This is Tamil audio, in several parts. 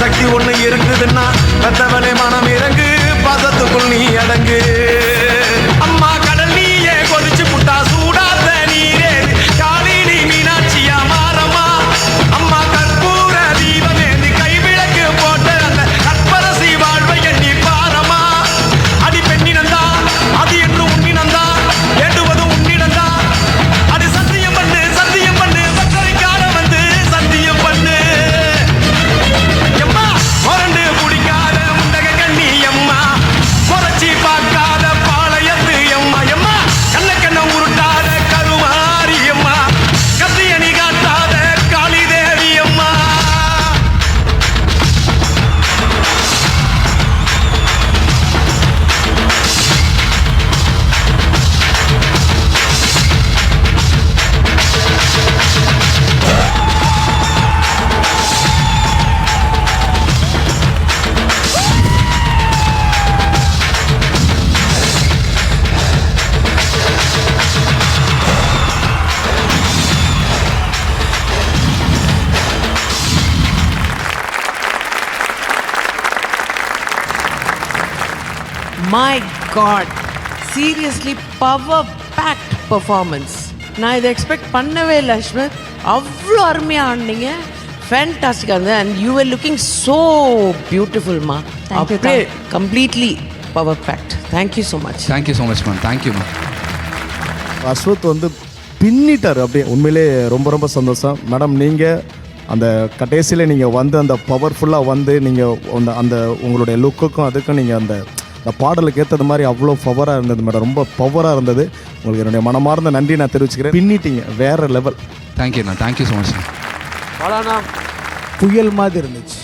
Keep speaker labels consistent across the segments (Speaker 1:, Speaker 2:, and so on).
Speaker 1: சக்தி ஒண்ணு இருக்குதுன்னா பெத்தவளே மனம் இறங்கு பாசத்துக்குள் நீ அடங்கு அம்மா கடல் நீயே கொதிச்சு புட்டா சூடாத நீரே காலினி மீனாட்சியா மாறம்மா அம்மா கற்பூர தீபமே நீ கைவிளக்கு போட்ட அந்த கற்பரசி வாழ்வை எண்ணி பாரம்மா அடி பெண்ணினந்தா அது என்று உன்னினந்தா ஏடுவது உன்னிடந்தா அடி சத்தியம் பண்ணு பத்தரைக்கார வந்து சத்தியம் பண்ணு எம்மா முரண்டு குடிக்காத முண்டக கண்ணி எம்மா குறைச்சி பார்க்காத பாளையத்து எம்மா எம்மா கண்ண உருட்டாத கருமாரி எம்மா கத்தியணி காட்டாத காளி தேவி அம்மா
Speaker 2: My God, seriously power packed performance. நான் இதை எக்ஸ்பெக்ட் பண்ணவே இல்லை அஸ்மத். அவ்வளோ அருமையாக ஆடினீங்க, ஃபேன்டாஸ்டிக்காக இருந்தது. And you are looking so பியூட்டிஃபுல்மா. அப்படியே completely power packed. Thank you so much.
Speaker 3: Thank you so much ma'am. Thank you ma'am.
Speaker 4: Ashwath வந்து பின்னிட்டார் அப்படியே. உண்மையிலே ரொம்ப ரொம்ப சந்தோஷம் மேடம். நீங்கள் அந்த கடைசியில் நீங்கள் வந்து அந்த பவர்ஃபுல்லாக வந்து நீங்கள் அந்த உங்களுடைய லுக்குக்கும் அதுக்கும் நீங்கள் அந்த பாடலுக்கு ஏற்றது மாதிரி அவ்வளோ பவராக இருந்தது மேடம். ரொம்ப பவராக இருந்தது. உங்களுக்கு என்னுடைய மனமார்ந்த நன்றி நான் தெரிவிச்சுக்கிறேன். பின்னிட்டீங்க, வேறு லெவல்.
Speaker 3: தேங்க்யூண்ணா. Thank you so much.
Speaker 5: புயல் மாதிரி இருந்துச்சு,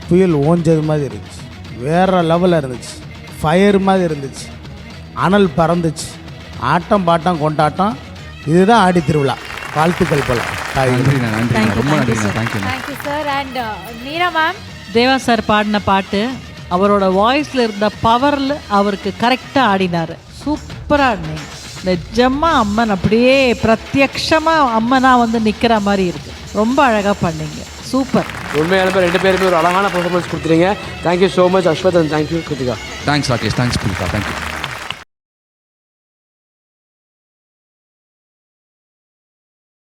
Speaker 5: புயல் ஓஞ்சது மாதிரி இருந்துச்சு, வேறு லெவலில் இருந்துச்சு, ஃபயர் மாதிரி இருந்துச்சு, அனல் பறந்துச்சு, ஆட்டம் பாட்டம் கொண்டாட்டம். இதுதான் ஆடி திருவிழா. வாழ்த்துக்கள் போல.
Speaker 3: நன்றிண்ணா. நன்றிண்ணா. ரொம்ப நன்றிண்ணா. தேங்க்யூண்ணா.
Speaker 6: Thank you sir. And Meera ma'am,
Speaker 7: Deva sir பாடின பாட்டு அவரோட வாய்ஸில் இருந்த பவரில் அவருக்கு கரெக்டாக ஆடினார். சூப்பராக ஆடினீங்க. நிஜமாக அம்மன் அப்படியே பிரத்யக்ஷமாக அம்மனாக வந்து நிற்கிற மாதிரி இருக்குது. ரொம்ப அழகாக பண்ணீங்க. சூப்பர்.
Speaker 8: உண்மையான ரெண்டு பேருமே ஒரு அழகான பர்ஃபார்மன்ஸ் கொடுத்துருங்க. Thank you so much Ashwath and thank you Krithika.
Speaker 3: Thanks Rakesh. Thanks Krithika. Thank you.